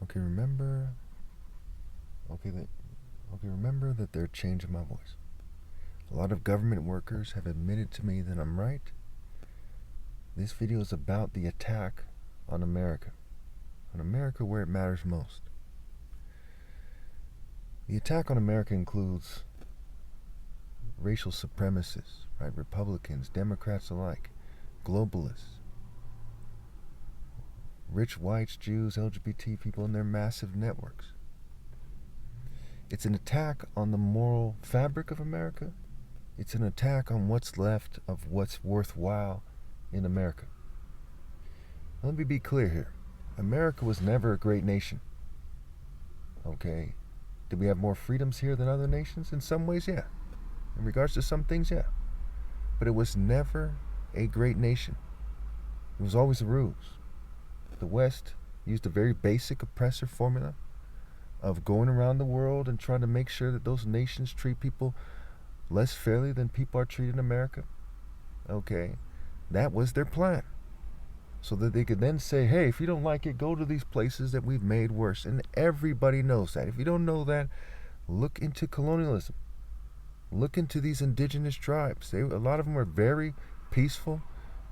Okay, remember. Remember that they're changing my voice. A lot of government workers have admitted to me that I'm right. This video is about the attack on America where it matters most. The attack on America includes racial supremacists, right? Republicans, Democrats alike, globalists, rich whites, Jews, LGBT people and their massive networks. It's an attack on the moral fabric of America. It's an attack on what's left of what's worthwhile in America. Let me be clear here. America was never a great nation. Okay? Did we have more freedoms here than other nations? In some ways, yeah. In regards to some things, yeah. But it was never a great nation. It was always a ruse. The West used a very basic oppressor formula of going around the world and trying to make sure that those nations treat people less fairly than people are treated in America. Okay, that was their plan. So that they could then say, hey, if you don't like it, go to these places that we've made worse. And everybody knows that. If you don't know that, look into colonialism. Look into these indigenous tribes. A lot of them were very peaceful,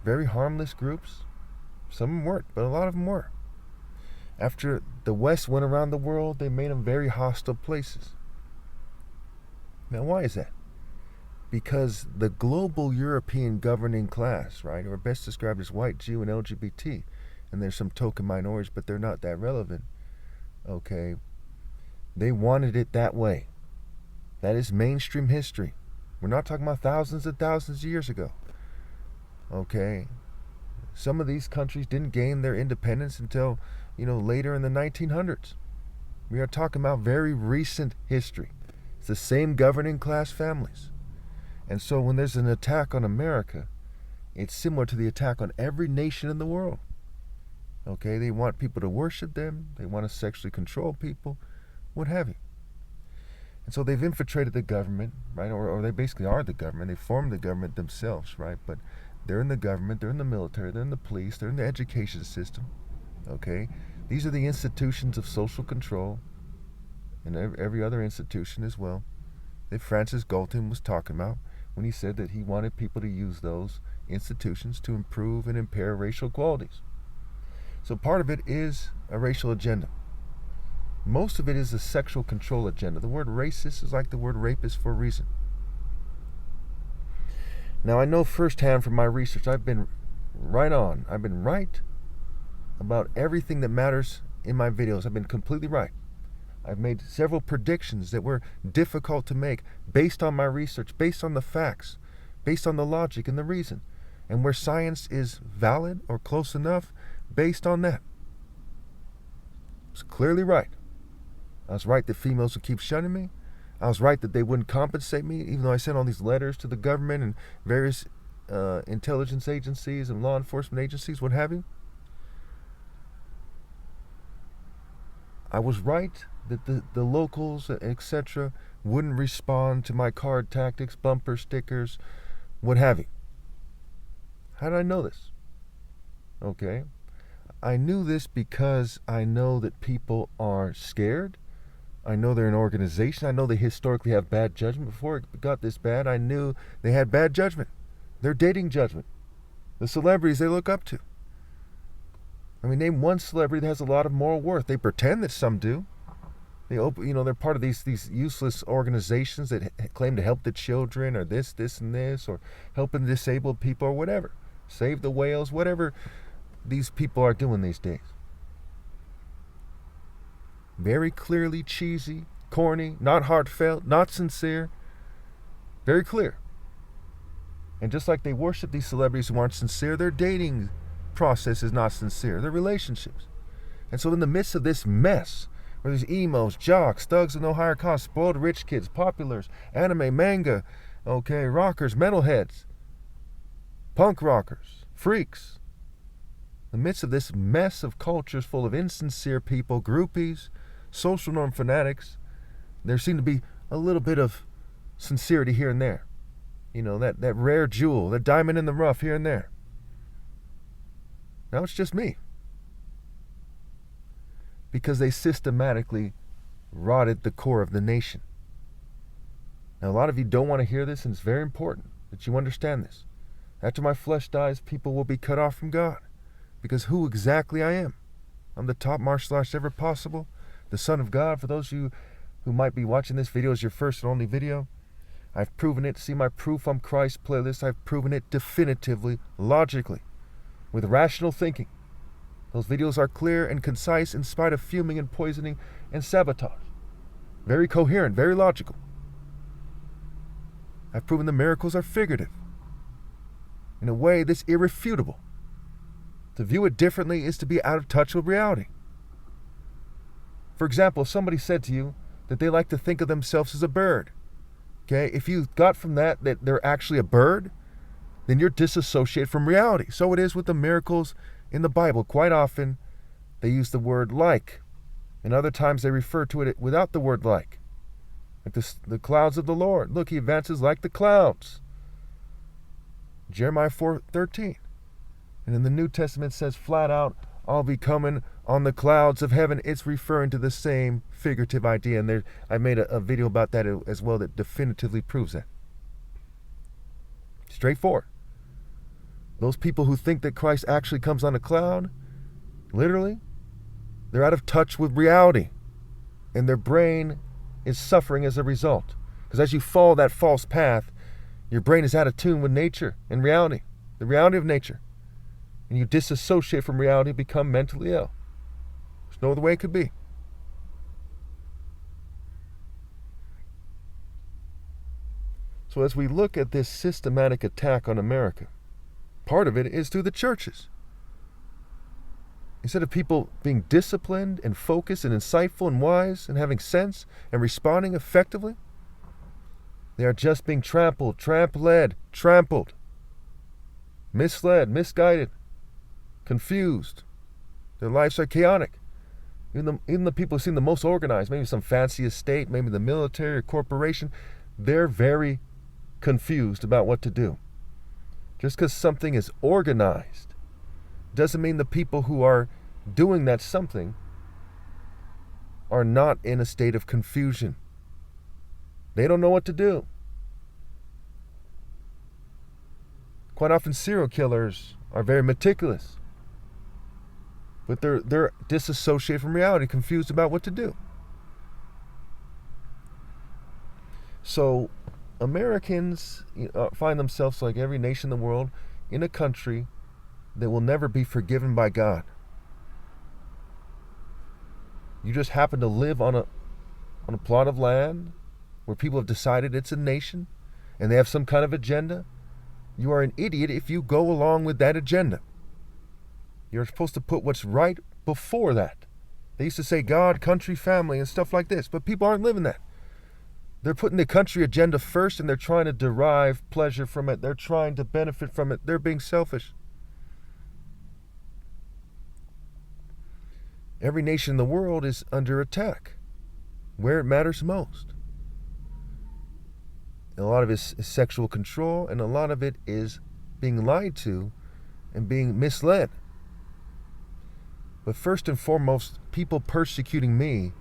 very harmless groups. Some of them weren't, but a lot of them were. After the West went around the world, they made them very hostile places. Now, why is that? Because the global European governing class, right, or best described as white, Jew, and LGBT, and there's some token minorities, but they're not that relevant, okay, they wanted it that way. That is mainstream history. We're not talking about thousands and thousands of years ago, okay? Some of these countries didn't gain their independence until, later in the 1900s. We are talking about very recent history. It's the same governing class families. And so when there's an attack on America, it's similar to the attack on every nation in the world. Okay, they want people to worship them. They want to sexually control people, what have you. And so they've infiltrated the government, right? Or they basically are the government. They formed the government themselves, right? But they're in the government, they're in the military, they're in the police, they're in the education system. Okay? These are the institutions of social control, and every other institution as well, that Francis Galton was talking about when he said that he wanted people to use those institutions to improve and impair racial qualities. So part of it is a racial agenda. Most of it is a sexual control agenda. The word racist is like the word rapist for a reason. Now, I know firsthand from my research, I've been right on. I've been right about everything that matters in my videos. I've been completely right. I've made several predictions that were difficult to make based on my research, based on the facts, based on the logic and the reason, and where science is valid or close enough based on that. I was clearly right. I was right that females would keep shunning me. I was right that they wouldn't compensate me, even though I sent all these letters to the government and various intelligence agencies and law enforcement agencies, what have you. I was right that the locals, etc., wouldn't respond to my card tactics, bumper stickers, what have you. How did I know this? Okay. I knew this because I know that people are scared. I know they're an organization. I know they historically have bad judgment. Before it got this bad, I knew they had bad judgment. Their dating judgment. The celebrities they look up to. I mean, name one celebrity that has a lot of moral worth. They pretend that some do. They're part of these useless organizations that claim to help the children or this, and this, or helping disabled people or whatever. Save the whales, whatever these people are doing these days. Very clearly cheesy, corny, not heartfelt, not sincere. Very clear. And just like they worship these celebrities who aren't sincere, their dating process is not sincere. Their relationships. And so in the midst of this mess, where there's emos, jocks, thugs with no higher cause, spoiled rich kids, populars, anime, manga, okay, rockers, metalheads, punk rockers, freaks. In the midst of this mess of cultures full of insincere people, groupies, social norm fanatics, there seemed to be a little bit of sincerity here and there. That rare jewel, that diamond in the rough here and there. Now it's just me. because they systematically rotted the core of the nation. Now, a lot of you don't want to hear this, and it's very important that you understand this. After my flesh dies, people will be cut off from God, because who exactly I am. I'm the top martial artist ever possible, the Son of God. For those of you who might be watching this video as your first and only video, I've proven it. See my Proof I'm Christ playlist. I've proven it definitively, logically, with rational thinking. Those videos are clear and concise in spite of fuming and poisoning and sabotage. Very coherent, very logical. I've proven the miracles are figurative. In a way that's irrefutable. To view it differently is to be out of touch with reality. For example, if somebody said to you that they like to think of themselves as a bird, okay, if you got from that they're actually a bird, then you're disassociated from reality. So it is with the miracles in the Bible. Quite often, they use the word like. And other times they refer to it without the word like. Like the clouds of the Lord. Look, he advances like the clouds. Jeremiah 4:13. And in the New Testament it says flat out, I'll be coming on the clouds of heaven. It's referring to the same figurative idea. And I made a video about that as well that definitively proves that. Straightforward. Those people who think that Christ actually comes on a cloud, literally, they're out of touch with reality. And their brain is suffering as a result. Because as you follow that false path, your brain is out of tune with nature and reality, the reality of nature. And you disassociate from reality, become mentally ill. There's no other way it could be. So as we look at this systematic attack on America, part of it is through the churches. Instead of people being disciplined and focused and insightful and wise and having sense and responding effectively, they are just being trampled, trampled, misled, misguided, confused. Their lives are chaotic. Even the people who seem the most organized, maybe some fancy estate, maybe the military or corporation, they're very confused about what to do. Just because something is organized doesn't mean the people who are doing that something are not in a state of confusion. They don't know what to do. Quite often serial killers are very meticulous, but they're disassociated from reality, confused about what to do. So Americans find themselves, like every nation in the world, in a country that will never be forgiven by God. You just happen to live on a plot of land where people have decided it's a nation and they have some kind of agenda. You are an idiot if you go along with that agenda. You're supposed to put what's right before that. They used to say God, country, family, and stuff like this, but people aren't living that. They're putting the country agenda first, and they're trying to derive pleasure from it. They're trying to benefit from it. They're being selfish. Every nation in the world is under attack, where it matters most. And a lot of it is sexual control, and a lot of it is being lied to and being misled. But first and foremost, people persecuting me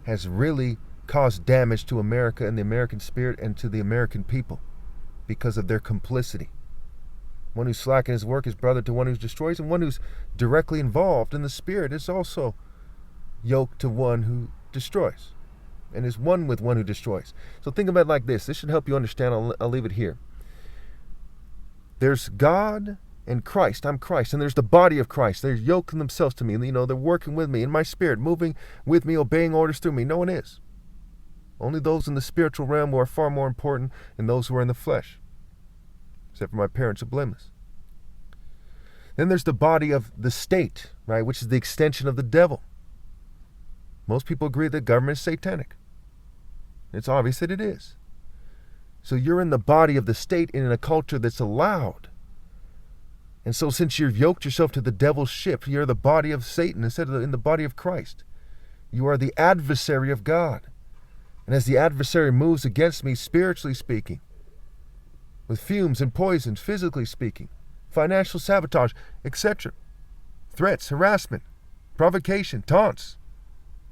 has really caused damage to America and the American spirit and to the American people because of their complicity. One who's slacking his work is brother to one who destroys, and one who's directly involved in the spirit is also yoked to one who destroys and is one with one who destroys. So think about it like this. This should help you understand. I'll leave it here. There's God and Christ. I'm Christ. And there's the body of Christ. They're yoking themselves to me. They're working with me in my spirit, moving with me, obeying orders through me. No one is. Only those in the spiritual realm who are far more important than those who are in the flesh. Except for my parents are blameless. Then there's the body of the state, right, which is the extension of the devil. Most people agree that government is satanic. It's obvious that it is. So you're in the body of the state in a culture that's allowed. And so since you've yoked yourself to the devil's ship, you're the body of Satan instead of in the body of Christ. You are the adversary of God. And as the adversary moves against me, spiritually speaking, with fumes and poisons, physically speaking, financial sabotage, etc., threats, harassment, provocation, taunts,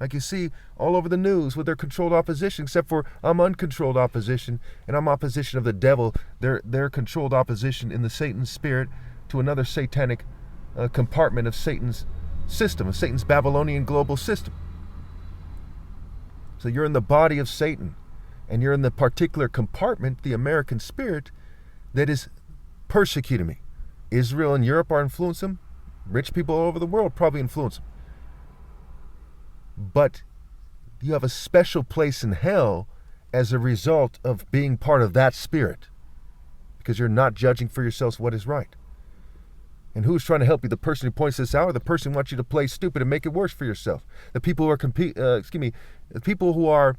Like you see all over the news with their controlled opposition, except for I'm uncontrolled opposition, and I'm opposition of the devil. They're controlled opposition in the Satan spirit to another satanic compartment of Satan's system, of Satan's Babylonian global system. So you're in the body of Satan, and you're in the particular compartment, the American spirit, that is persecuting me. Israel and Europe are influencing him. Rich people all over the world probably influence him. But you have a special place in hell as a result of being part of that spirit, because you're not judging for yourselves what is right. And who's trying to help you? The person who points this out, or the person who wants you to play stupid and make it worse for yourself? The people who are the people who are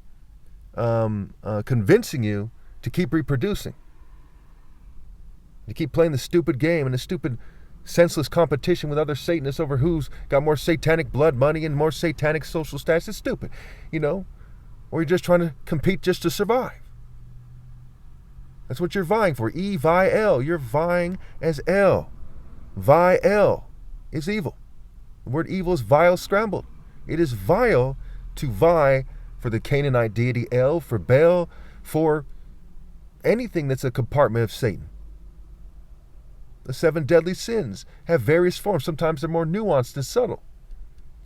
convincing you to keep reproducing, to keep playing the stupid game and the stupid senseless competition with other Satanists over who's got more satanic blood money and more satanic social status. Is stupid, or you're just trying to compete just to survive. That's what you're vying for. E-vi-L. You're vying as L. Vi-L is evil. The word evil is vile scrambled. It is vile to vie for the Canaanite deity El, for Baal, for anything that's a compartment of Satan. The 7 deadly sins have various forms. Sometimes they're more nuanced and subtle.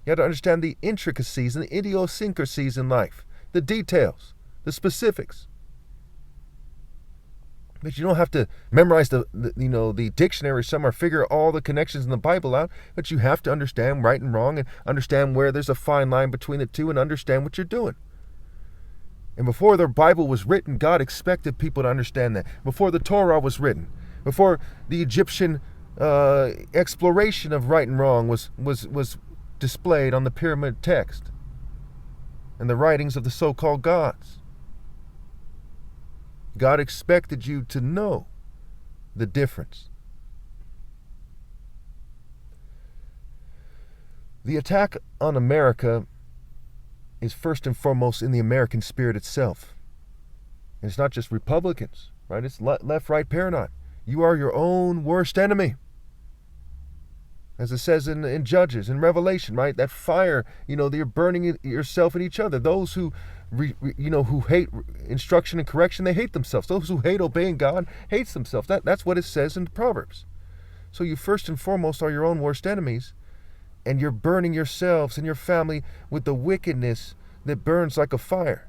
You have to understand the intricacies and the idiosyncrasies in life, the details, the specifics. But you don't have to memorize the dictionary somewhere, figure all the connections in the Bible out, but you have to understand right and wrong and understand where there's a fine line between the two and understand what you're doing. And before the Bible was written, God expected people to understand that. Before the Torah was written, before the Egyptian exploration of right and wrong was displayed on the pyramid text and the writings of the so-called gods, God expected you to know the difference. The attack on America is first and foremost in the American spirit itself. And it's not just Republicans, right? It's left-right paradigm. You are your own worst enemy. As it says in Judges, in Revelation, right? That fire, that you're burning yourself and each other. Those who, who hate instruction and correction, they hate themselves. Those who hate obeying God hates themselves. That's what it says in Proverbs. So you first and foremost are your own worst enemies, and you're burning yourselves and your family with the wickedness that burns like a fire.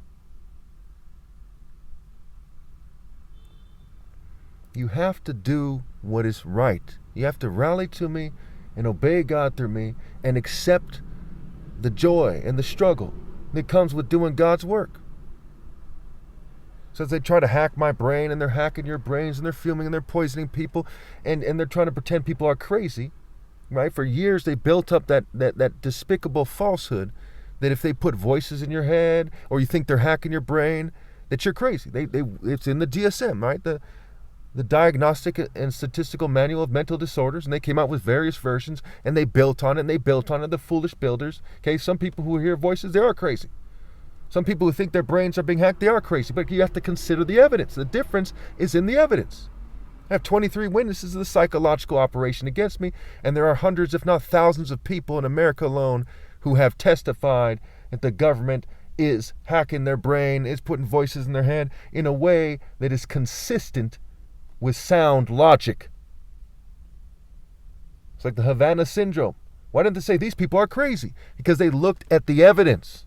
You have to do what is right. You have to rally to me and obey God through me and accept the joy and the struggle that comes with doing God's work. So as they try to hack my brain, and they're hacking your brains, and they're fuming, and they're poisoning people, and they're trying to pretend people are crazy, right? For years they built up that despicable falsehood that if they put voices in your head, or you think they're hacking your brain, that you're crazy. It's in the DSM, right? The Diagnostic and Statistical Manual of Mental Disorders, and they came out with various versions, and they built on it, the foolish builders. Okay, some people who hear voices, they are crazy. Some people who think their brains are being hacked, they are crazy, but you have to consider the evidence. The difference is in the evidence. I have 23 witnesses of the psychological operation against me, and there are hundreds, if not thousands, of people in America alone who have testified that the government is hacking their brain, is putting voices in their head in a way that is consistent with sound logic. It's like the Havana syndrome. Why didn't they say these people are crazy? Because they looked at the evidence.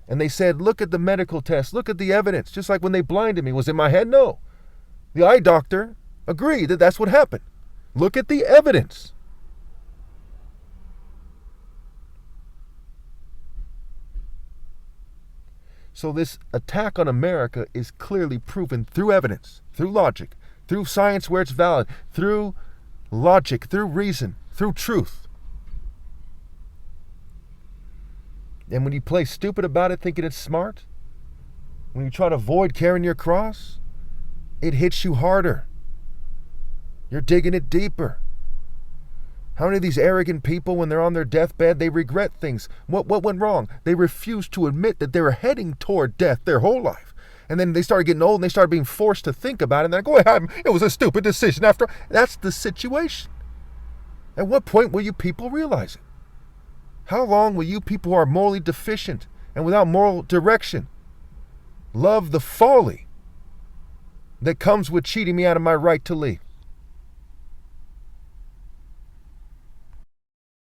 And they said, look at the medical test, look at the evidence. Just like when they blinded me. Was it in my head? No. The eye doctor agreed that that's what happened. Look at the evidence. So this attack on America is clearly proven through evidence, through logic, through science where it's valid, through logic, through reason, through truth. And when you play stupid about it thinking it's smart, when you try to avoid carrying your cross, it hits you harder. You're digging it deeper. How many of these arrogant people, when they're on their deathbed, they regret things? What went wrong? They refuse to admit that they were heading toward death their whole life. And then they started getting old and they started being forced to think about it. And they're like, oh, it was a stupid decision after. That's the situation. At what point will you people realize it? How long will you people who are morally deficient and without moral direction. Love the folly that comes with cheating me out of my right to leave.